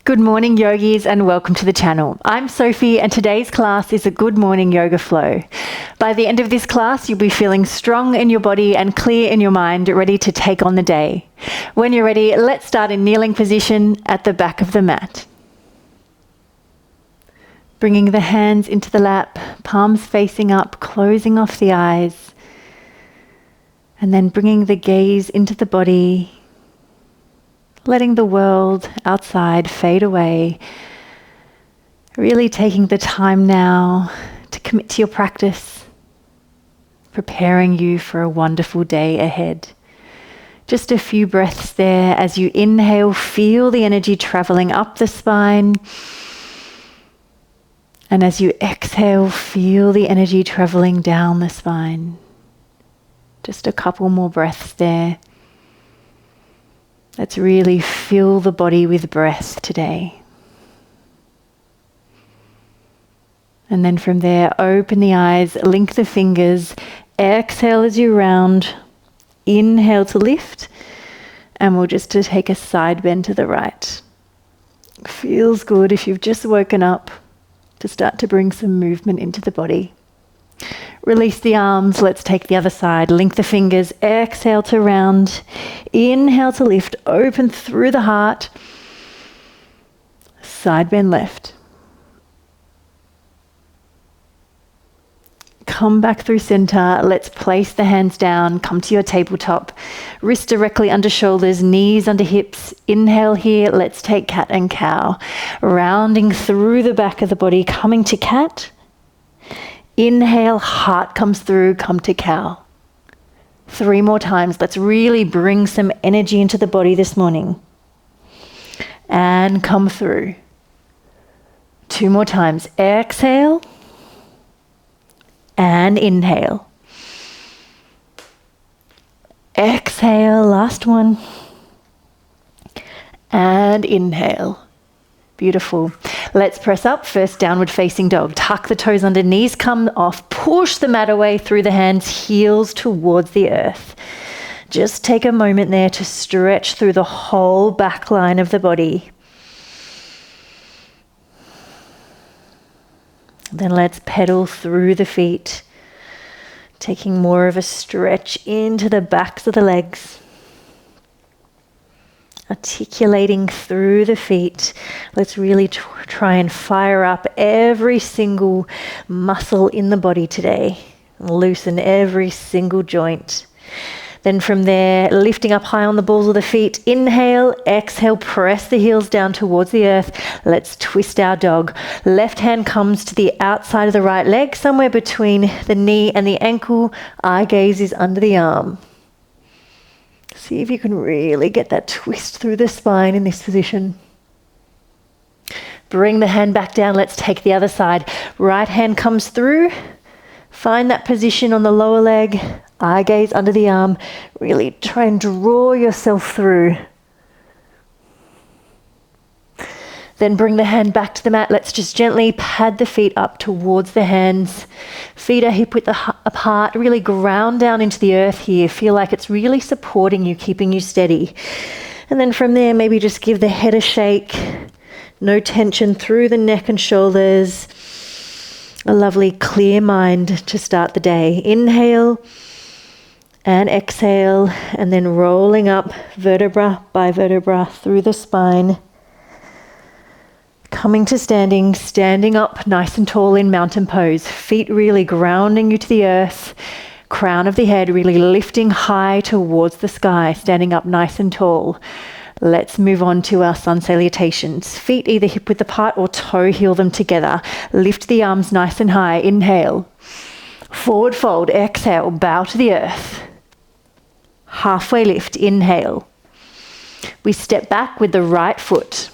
Good morning, yogis, and welcome to the channel. I'm Sophie, and today's class is a good morning yoga flow. By the end of this class, you'll be feeling strong in your body and clear in your mind, ready to take on the day. When you're ready, let's start in kneeling position at the back of the mat. Bringing the hands into the lap, palms facing up, closing off the eyes, and then bringing the gaze into the body, letting the world outside fade away, really taking the time now to commit to your practice, preparing you for a wonderful day ahead. Just a few breaths there. As you inhale, feel the energy traveling up the spine. And as you exhale, feel the energy traveling down the spine. Just a couple more breaths there. Let's really fill the body with breath today. And then from there, open the eyes, link the fingers, exhale as you round, inhale to lift, and we'll just take a side bend to the right. Feels good if you've just woken up to start to bring some movement into the body. Release the arms, let's take the other side. Link the fingers, exhale to round, inhale to lift, open through the heart, side bend left. Come back through center, let's place the hands down, come to your tabletop, wrists directly under shoulders, knees under hips. Inhale here, let's take cat and cow. Rounding through the back of the body, coming to cat. Inhale, heart comes through, come to cow. 3 more times. Let's really bring some energy into the body this morning. And come through. 2 more times. Exhale. And inhale. Exhale, last one. And inhale. Beautiful. Let's press up. First downward facing dog. Tuck the toes under, knees come off. Push the mat away through the hands, heels towards the earth. Just take a moment there to stretch through the whole back line of the body. Then let's pedal through the feet, taking more of a stretch into the backs of the legs. Articulating through the feet. Let's really try and fire up every single muscle in the body today. Loosen every single joint. Then from there, lifting up high on the balls of the feet. Inhale, exhale, press the heels down towards the earth. Let's twist our dog. Left hand comes to the outside of the right leg, somewhere between the knee and the ankle. Eye gaze is under the arm. See if you can really get that twist through the spine in this position. Bring the hand back down. Let's take the other side. Right hand comes through. Find that position on the lower leg. Eye gaze under the arm. Really try and draw yourself through. Then bring the hand back to the mat. Let's just gently pad the feet up towards the hands. Feet are hip width apart. Really ground down into the earth here. Feel like it's really supporting you, keeping you steady. And then from there, maybe just give the head a shake. No tension through the neck and shoulders. A lovely clear mind to start the day. Inhale and exhale, and then rolling up vertebra by vertebra through the spine. Coming to standing up nice and tall in mountain pose. Feet really grounding you to the earth. Crown of the head really lifting high towards the sky. Standing up nice and tall. Let's move on to our sun salutations. Feet either hip width apart or toe heel them together. Lift the arms nice and high. Inhale. Forward fold. Exhale. Bow to the earth. Halfway lift. Inhale. We step back with the right foot.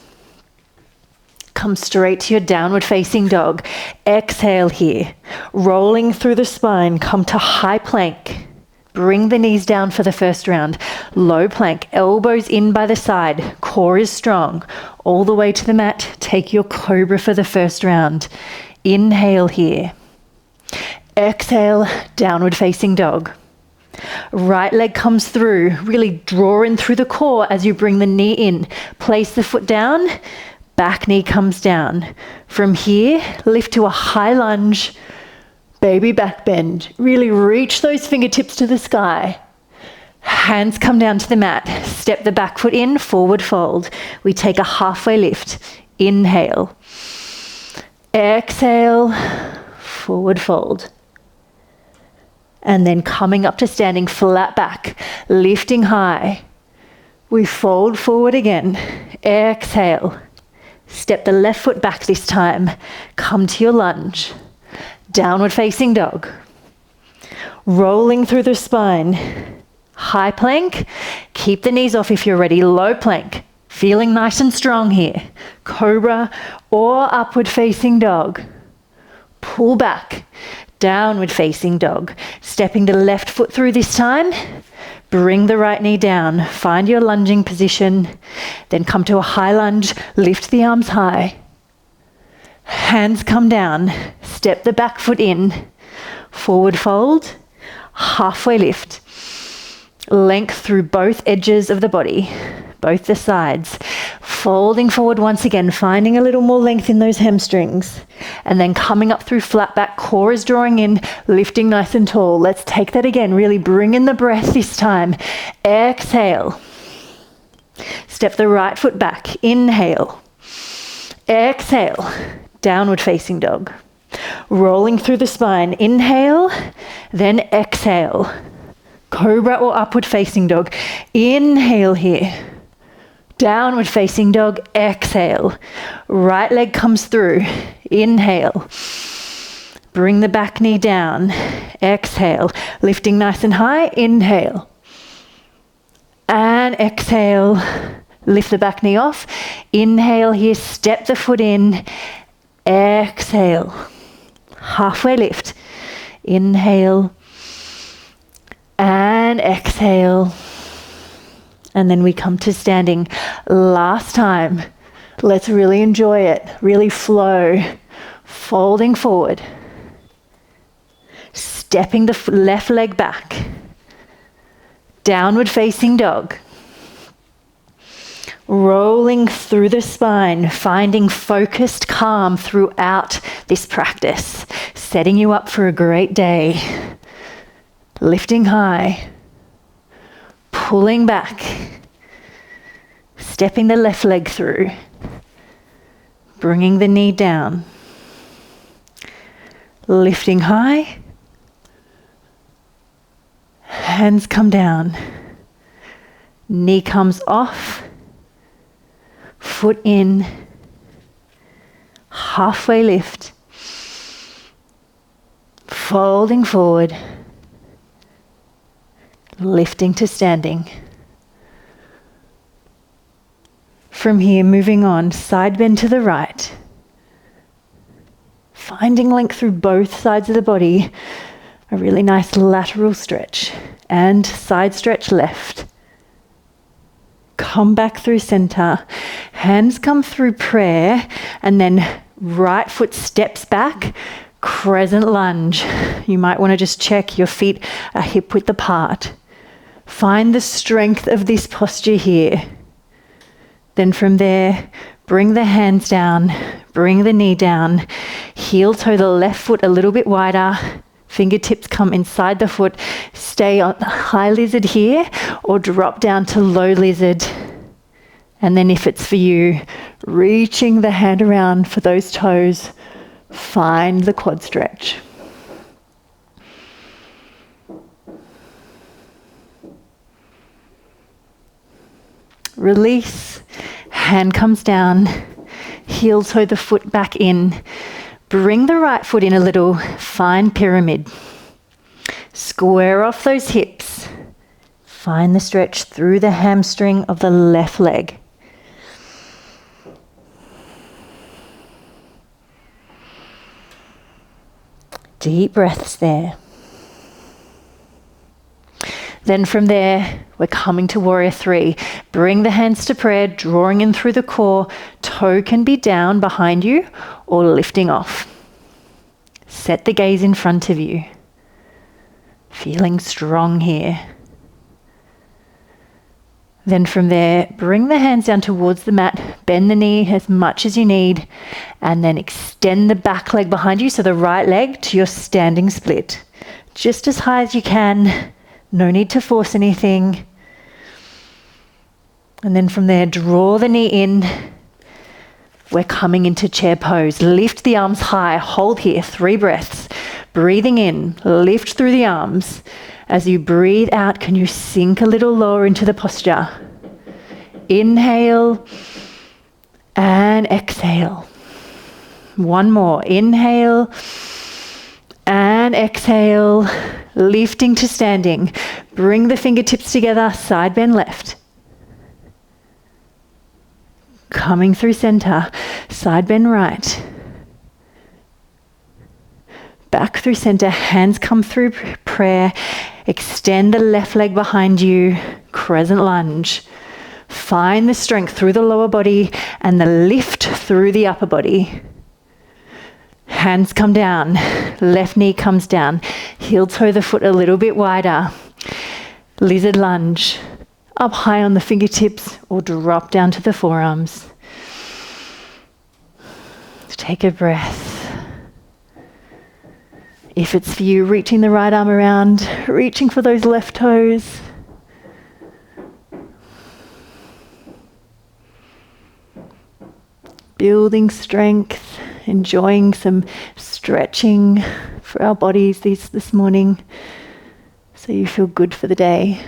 Come straight to your downward facing dog. Exhale here. Rolling through the spine, come to high plank. Bring the knees down for the first round. Low plank, elbows in by the side. Core is strong. All the way to the mat. Take your cobra for the first round. Inhale here. Exhale, downward facing dog. Right leg comes through. Really draw in through the core as you bring the knee in. Place the foot down. Back knee comes down. From here, lift to a high lunge, baby back bend. Really reach those fingertips to the sky. Hands come down to the mat. Step the back foot in, forward fold. We take a halfway lift. Inhale. Exhale, forward fold. And then coming up to standing flat back, lifting high. We fold forward again. Exhale. Step the left foot back this time. Come to your lunge. Downward facing dog. Rolling through the spine. High plank. Keep the knees off if you're ready. Low plank. Feeling nice and strong here. Cobra or upward facing dog. Pull back. Downward facing dog. Stepping the left foot through this time. Bring the right knee down. Find your lunging position. Then come to a high lunge. Lift the arms high. Hands come down. Step the back foot in. Forward fold. Halfway lift. Length through both edges of the body. Both the sides. Folding forward once again, finding a little more length in those hamstrings. And then coming up through flat back, core is drawing in, lifting nice and tall. Let's take that again, really bring in the breath this time. Exhale. Step the right foot back, inhale. Exhale, downward facing dog. Rolling through the spine, inhale, then exhale. Cobra or upward facing dog. Inhale here. Downward facing dog, exhale. Right leg comes through, inhale. Bring the back knee down, exhale. Lifting nice and high, inhale. And exhale, lift the back knee off. Inhale here, step the foot in, exhale. Halfway lift, inhale. And exhale. And then we come to standing. Last time. Let's really enjoy it. Really flow. Folding forward. Stepping the left leg back. Downward facing dog. Rolling through the spine. Finding focused calm throughout this practice. Setting you up for a great day. Lifting high. Pulling back, stepping the left leg through, bringing the knee down, lifting high, hands come down, knee comes off, foot in, halfway lift, folding forward, lifting to standing. From here, moving on, side bend to the right. Finding length through both sides of the body. A really nice lateral stretch. And side stretch left. Come back through center. Hands come through prayer. And then right foot steps back. Crescent lunge. You might want to just check your feet are hip width apart. Find the strength of this posture here. Then from there, bring the hands down, bring the knee down, heel toe the left foot a little bit wider, fingertips come inside the foot, stay on high lizard here or drop down to low lizard. And then if it's for you, reaching the hand around for those toes, find the quad stretch. Release, hand comes down, heel toe the foot back in. Bring the right foot in a little, find pyramid. Square off those hips. Find the stretch through the hamstring of the left leg. Deep breaths there. Then from there, we're coming to warrior three. Bring the hands to prayer, drawing in through the core. Toe can be down behind you or lifting off. Set the gaze in front of you. Feeling strong here. Then from there, bring the hands down towards the mat, bend the knee as much as you need, and then extend the back leg behind you, so the right leg to your standing split. Just as high as you can, no need to force anything. And then from there, draw the knee in. We're coming into chair pose. Lift the arms high, hold here, 3 breaths. Breathing in, lift through the arms. As you breathe out, can you sink a little lower into the posture? Inhale and exhale. One more. Inhale and exhale. Lifting to standing. Bring the fingertips together, side bend left. Coming through center, side bend right. Back through center, hands come through prayer. Extend the left leg behind you, crescent lunge. Find the strength through the lower body and the lift through the upper body. Hands come down, left knee comes down. Heel toe the foot a little bit wider. Lizard lunge. Up high on the fingertips or drop down to the forearms. Take a breath. If it's for you, reaching the right arm around, reaching for those left toes. Building strength, enjoying some stretching for our bodies this morning so you feel good for the day.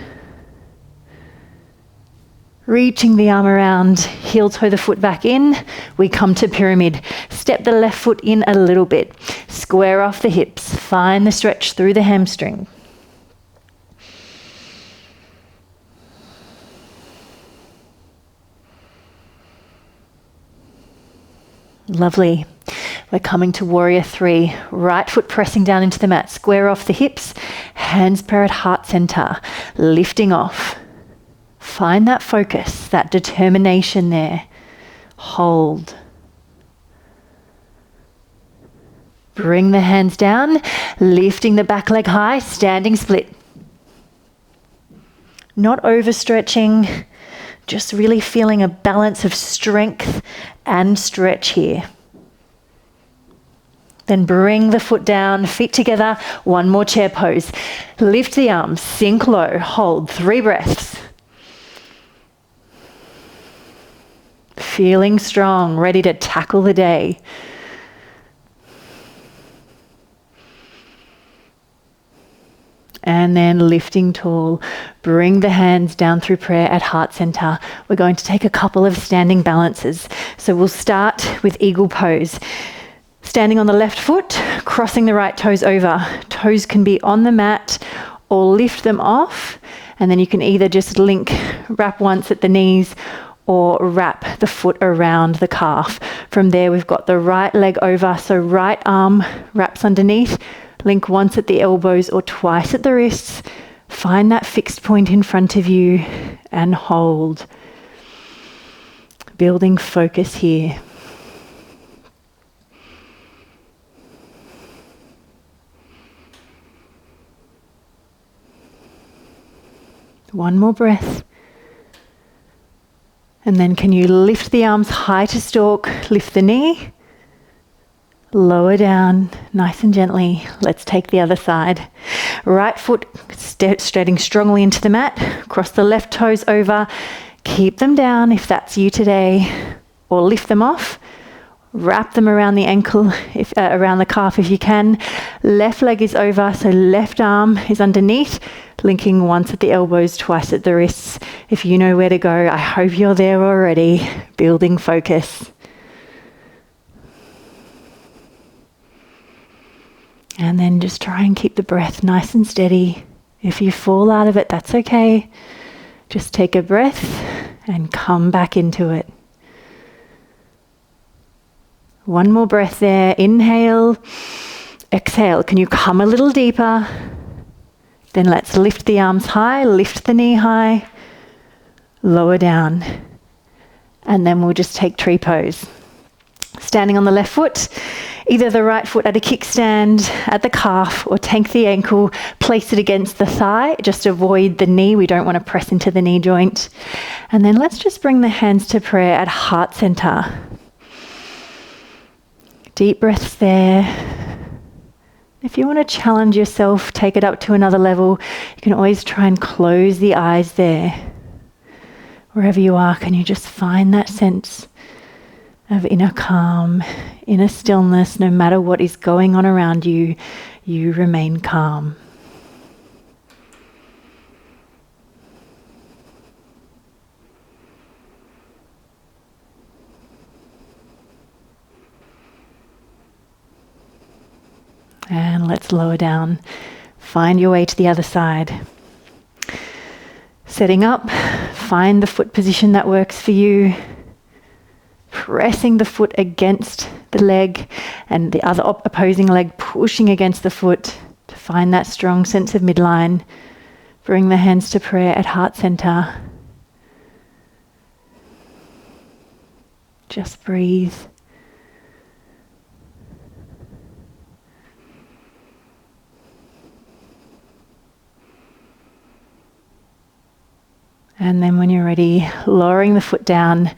Reaching the arm around, heel toe the foot back in. We come to pyramid. Step the left foot in a little bit. Square off the hips. Find the stretch through the hamstring. Lovely. We're coming to warrior 3. Right foot pressing down into the mat. Square off the hips. Hands prayer at heart center. Lifting off. Find that focus, that determination there. Hold. Bring the hands down, lifting the back leg high, standing split. Not overstretching, just really feeling a balance of strength and stretch here. Then bring the foot down, feet together, one more chair pose. Lift the arms, sink low, hold, 3 breaths. Feeling strong, ready to tackle the day. And then lifting tall, bring the hands down through prayer at heart center. We're going to take a couple of standing balances. So we'll start with eagle pose. Standing on the left foot, crossing the right toes over. Toes can be on the mat or lift them off. And then you can either just wrap once at the knees or wrap the foot around the calf. From there, we've got the right leg over, so right arm wraps underneath, link once at the elbows or twice at the wrists. Find that fixed point in front of you and hold. Building focus here. One more breath. And then can you lift the arms high to stalk, lift the knee, lower down, nice and gently. Let's take the other side. Right foot straighting strongly into the mat, cross the left toes over, keep them down if that's you today, or lift them off. Wrap them around the ankle, around the calf if you can. Left leg is over, so left arm is underneath, linking once at the elbows, twice at the wrists. If you know where to go, I hope you're there already. Building focus. And then just try and keep the breath nice and steady. If you fall out of it, that's okay. Just take a breath and come back into it. One more breath there. Inhale, exhale. Can you come a little deeper? Then let's lift the arms high, lift the knee high, lower down. And then we'll just take tree pose. Standing on the left foot, Either the right foot at a kickstand at the calf, or take the ankle, place it against the thigh. Just avoid the knee. We don't want to press into the knee joint. And then let's just bring the hands to prayer at heart center. Deep breaths there. If you want to challenge yourself, take it up to another level, you can always try and close the eyes there. Wherever you are, can you just find that sense of inner calm, inner stillness? No matter what is going on around you, you remain calm. And let's lower down. Find your way to the other side. Setting up, find the foot position that works for you. Pressing the foot against the leg and the other opposing leg pushing against the foot to find that strong sense of midline. Bring the hands to prayer at heart center. Just breathe. And then when you're ready, lowering the foot down,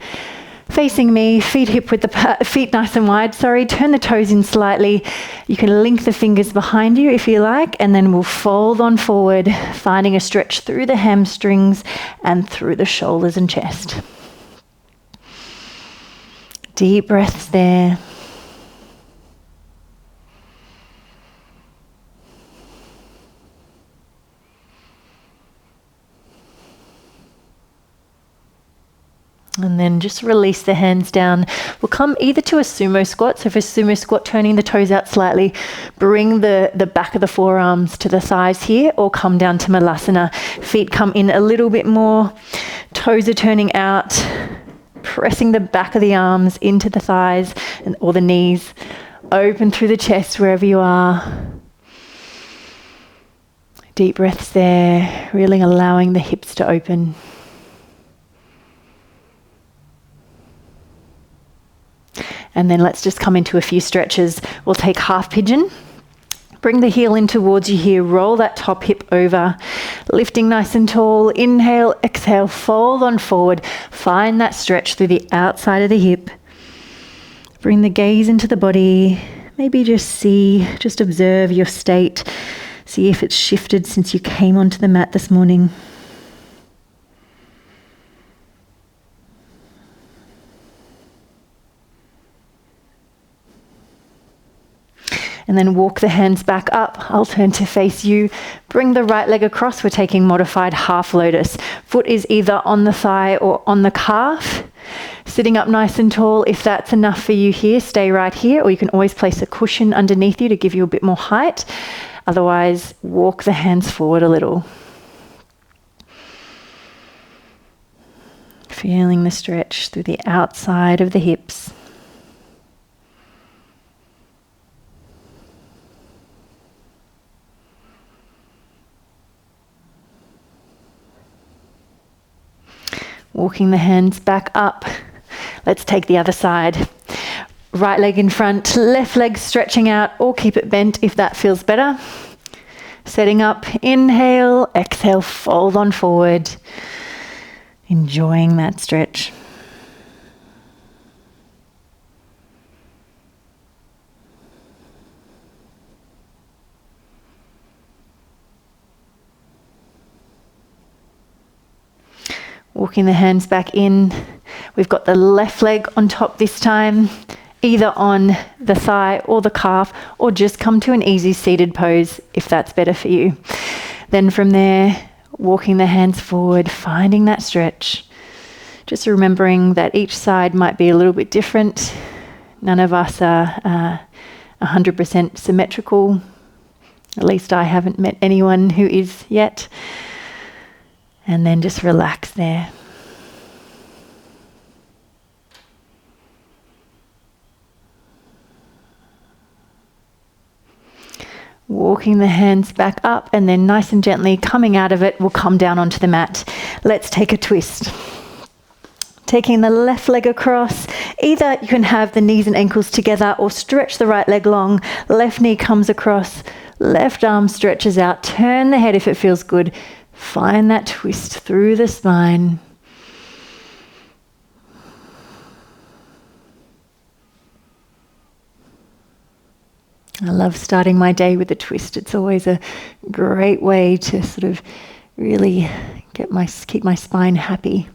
facing me, feet hip width apart, feet nice and wide, turn the toes in slightly. You can link the fingers behind you if you like, and then we'll fold on forward, finding a stretch through the hamstrings and through the shoulders and chest. Deep breaths there. And then just release the hands down. We'll come either to a sumo squat. So for sumo squat, turning the toes out slightly, bring the back of the forearms to the thighs here, or come down to malasana. Feet come in a little bit more. Toes are turning out, pressing the back of the arms into the thighs or the knees. Open through the chest wherever you are. Deep breaths there, really allowing the hips to open. And then let's just come into a few stretches. We'll take half pigeon. Bring the heel in towards you here. Roll that top hip over. Lifting nice and tall. Inhale, exhale, fold on forward. Find that stretch through the outside of the hip. Bring the gaze into the body. Maybe just observe your state. See if it's shifted since you came onto the mat this morning. And then walk the hands back up. I'll turn to face you. Bring the right leg across. We're taking modified half lotus. Foot is either on the thigh or on the calf. Sitting up nice and tall. If that's enough for you here, stay right here. Or you can always place a cushion underneath you to give you a bit more height. Otherwise, walk the hands forward a little. Feeling the stretch through the outside of the hips. Walking the hands back up. Let's take the other side. Right leg in front, left leg stretching out, or keep it bent if that feels better. Setting up, inhale, exhale, fold on forward. Enjoying that stretch. Walking the hands back in. We've got the left leg on top this time, either on the thigh or the calf, or just come to an easy seated pose if that's better for you. Then from there, walking the hands forward, finding that stretch. Just remembering that each side might be a little bit different. None of us are 100% symmetrical. At least I haven't met anyone who is yet. And then just relax there. Walking the hands back up, and then nice and gently coming out of it, we'll come down onto the mat. Let's take a twist. Taking the left leg across, Either you can have the knees and ankles together or stretch the right leg long. Left knee comes across, left arm stretches out. Turn the head if it feels good. Find that twist through the spine. I love starting my day with a twist. It's always a great way to sort of really keep my spine happy.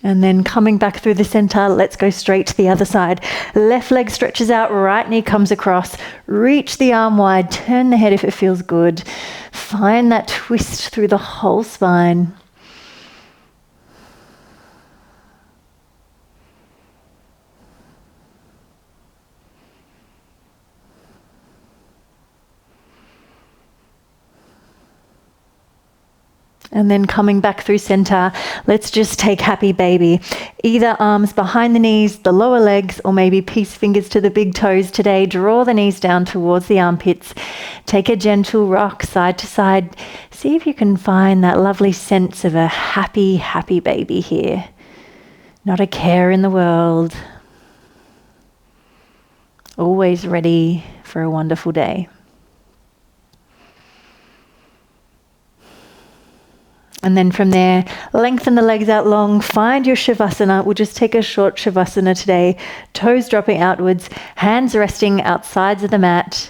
And then coming back through the center, let's go straight to the other side. Left leg stretches out, right knee comes across. Reach the arm wide, turn the head if it feels good. Find that twist through the whole spine. And then coming back through center, let's just take happy baby. Either arms behind the knees, the lower legs, or maybe peace fingers to the big toes today. Draw the knees down towards the armpits. Take a gentle rock side to side. See if you can find that lovely sense of a happy, happy baby here. Not a care in the world. Always ready for a wonderful day. And then from there, lengthen the legs out long, find your Shavasana. We'll just take a short Shavasana today. Toes dropping outwards, hands resting outsides of the mat.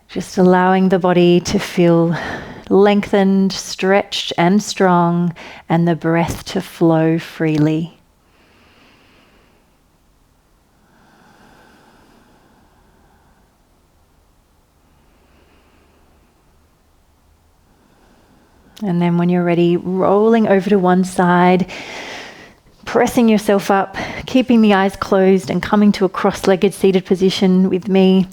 Just allowing the body to feel lengthened, stretched and strong, and the breath to flow freely. And then when you're ready, rolling over to one side, pressing yourself up, keeping the eyes closed and coming to a cross-legged seated position with me.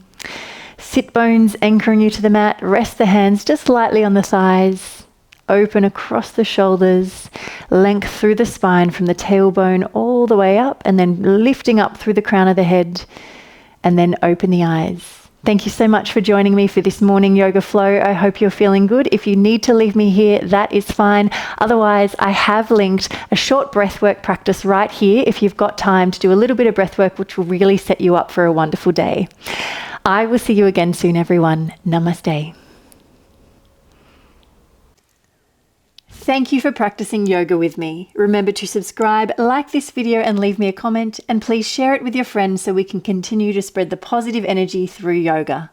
Sit bones anchoring you to the mat. Rest the hands just lightly on the thighs. Open across the shoulders. Length through the spine from the tailbone all the way up, and then lifting up through the crown of the head. And then open the eyes. Thank you so much for joining me for this morning yoga flow. I hope you're feeling good. If you need to leave me here, that is fine. Otherwise, I have linked a short breathwork practice right here if you've got time to do a little bit of breathwork, which will really set you up for a wonderful day. I will see you again soon, everyone. Namaste. Thank you for practicing yoga with me. Remember to subscribe, like this video and leave me a comment, and please share it with your friends so we can continue to spread the positive energy through yoga.